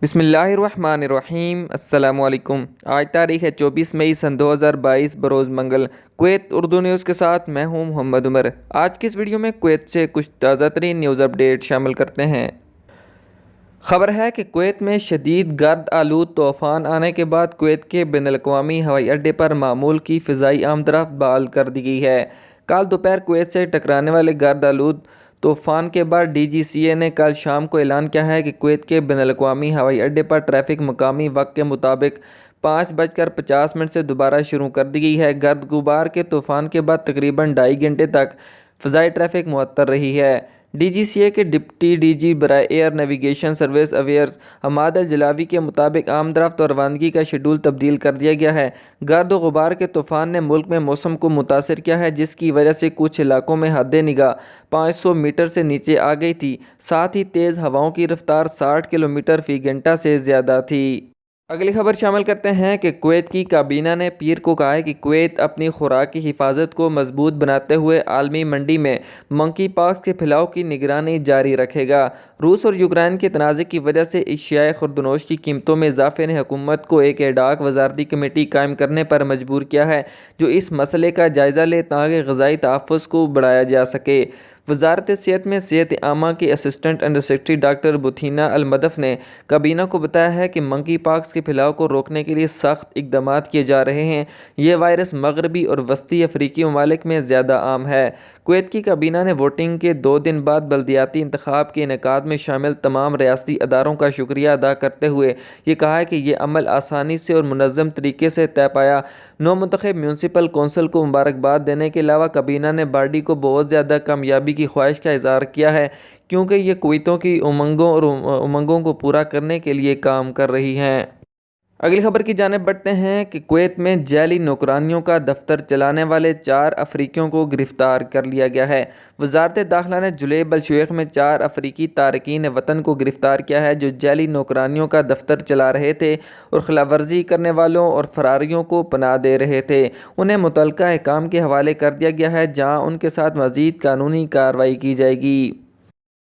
बिस्मिल्लाहिर्रहमानिर्रहीम। अस्सलाम वालेकुम। आज तारीख है 24 मई सन 2022 बरोज़ मंगल। कुवैत उर्दू न्यूज़ के साथ मैं हूं मोहम्मद उमर। आज की इस वीडियो में कुवैत से कुछ ताज़ा तरीन न्यूज़ अपडेट शामिल करते हैं। खबर है कि कुवैत में शदीद गर्द आलूद तूफ़ान आने के बाद कुवैत के बैनुल-अक़वामी हवाई अड्डे पर मामूल की फ़िज़ाई आमदरफ़्त बहाल कर दी गई है। कल दोपहर कुवैत से टकराने वाले गर्द आलूद तूफ़ान के बाद DGCA ने कल शाम को ऐलान किया है कि कुवैत के बैनुल-अक़वामी हवाई अड्डे पर ट्रैफ़िक मकामी वक्त के मुताबिक 5:50 से दोबारा शुरू कर दी गई है। गर्द गुबार के तूफ़ान के बाद तकरीबन 2.5 घंटे तक फ़ज़ाई ट्रैफ़िक मुअत्तल रही है। DGCA के डिप्टी DG बराए air navigation service affairs Hamad Al Jalawi के मुताबिक आमदरफ़्त और रवानगी का शेड्यूल तब्दील कर दिया गया है। गर्द व गुबार के तूफ़ान ने मुल्क में मौसम को मुतासर किया है, जिसकी वजह से कुछ इलाकों में हद निगाह 500 मीटर से नीचे आ गई थी। साथ ही तेज़ हवाओं की रफ्तार 60 किलोमीटर फ़ी घंटा से ज़्यादा थी। अगली खबर शामिल करते हैं कि कुवैत की काबीना ने पीर को कहा है कि कुवैत अपनी खुराक की हिफाजत को मजबूत बनाते हुए आलमी मंडी में मंकी पॉक्स के फैलाव की निगरानी जारी रखेगा। रूस और यूक्रेन के तनाज़े की वजह से एशियाई खुर्दनोश की कीमतों में इजाफे ने हुकूमत को एक एडाक वजारती कमेटी कायम करने पर मजबूर किया है, जो इस मसले का जायज़ा ले ताकि ग़िज़ाई तहफ़्फ़ुज़ को बढ़ाया जा सके। वजारत सेहत में सेहत आमा के असिस्टेंट अंडर सेक्रेटरी डॉक्टर बुथीना अल मदफ़ ने काबीना को बताया है कि मंकी पॉक्स के फैलाव को रोकने के लिए सख्त इक़दाम किए जा रहे हैं। यह वायरस मगरबी और वस्ती अफ्रीकी ममालिक में ज़्यादा आम है। कुवैत की काबीना ने वोटिंग के 2 दिन बाद बल्दियाती इंतखाब के इनेकाद में शामिल तमाम रियासती अदारों का शुक्रिया अदा करते हुए ये कहा है कि यह अमल आसानी से और मुनज़्ज़म तरीके से तय पाया। नौ मुंतखब म्यूनसिपल कौंसिल को मुबारकबाद देने के अलावा काबीना ने बॉडी को बहुत ज़्यादा कामयाबी की ख्वाहिश का इज़हार किया है, क्योंकि ये कुवैतियों की उमंगों को पूरा करने के लिए काम कर रही हैं। अगली खबर की जानिब बढ़ते हैं कि कुवैत में जाली नौकरानियों का दफ्तर चलाने वाले 4 अफ्रीकियों को गिरफ्तार कर लिया गया है। वजारत दाखिला ने जुलेब अल शेख में 4 अफ्रीकी तारकीन वतन को गिरफ्तार किया है, जो जाली नौकरानियों का दफ्तर चला रहे थे और खिलाफवर्जी करने वालों और फरारियों को पनाह दे रहे थे। उन्हें मुतल्लका अहकाम के हवाले कर दिया गया है, जहाँ उनके साथ मज़ीद कानूनी कार्रवाई की जाएगी।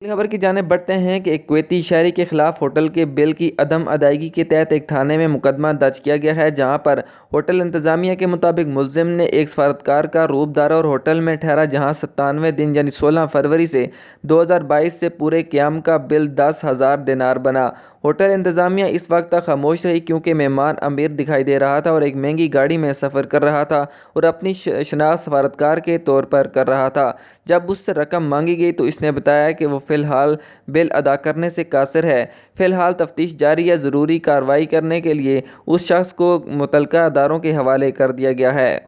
खबर की जानिब बढ़ते हैं कि एक कुवैती शहरी के खिलाफ होटल के बिल की अदम अदायगी के तहत एक थाने में मुकदमा दर्ज किया गया है, जहां पर होटल इंतज़ामिया के मुताबिक मुल्ज़िम ने एक सफारतकार का रूप धारा और होटल में ठहरा, जहां 97 दिन यानी 16 फरवरी से 2022 से पूरे क़याम का बिल 10,000 दिनार बना। होटल इंतज़ामिया इस वक्त तक खामोश रही क्योंकि मेहमान अमीर दिखाई दे रहा था और एक महंगी गाड़ी में सफ़र कर रहा था और अपनी शनाख्त सफारतकार के तौर पर कर रहा था। जब उससे रकम मांगी गई तो इसने बताया कि वो फ़िलहाल बिल अदा करने से कासिर है। फ़िलहाल तफ्तीश जारी है। ज़रूरी कार्रवाई करने के लिए उस शख्स को मुतल्लिका अदारों के हवाले कर दिया गया है।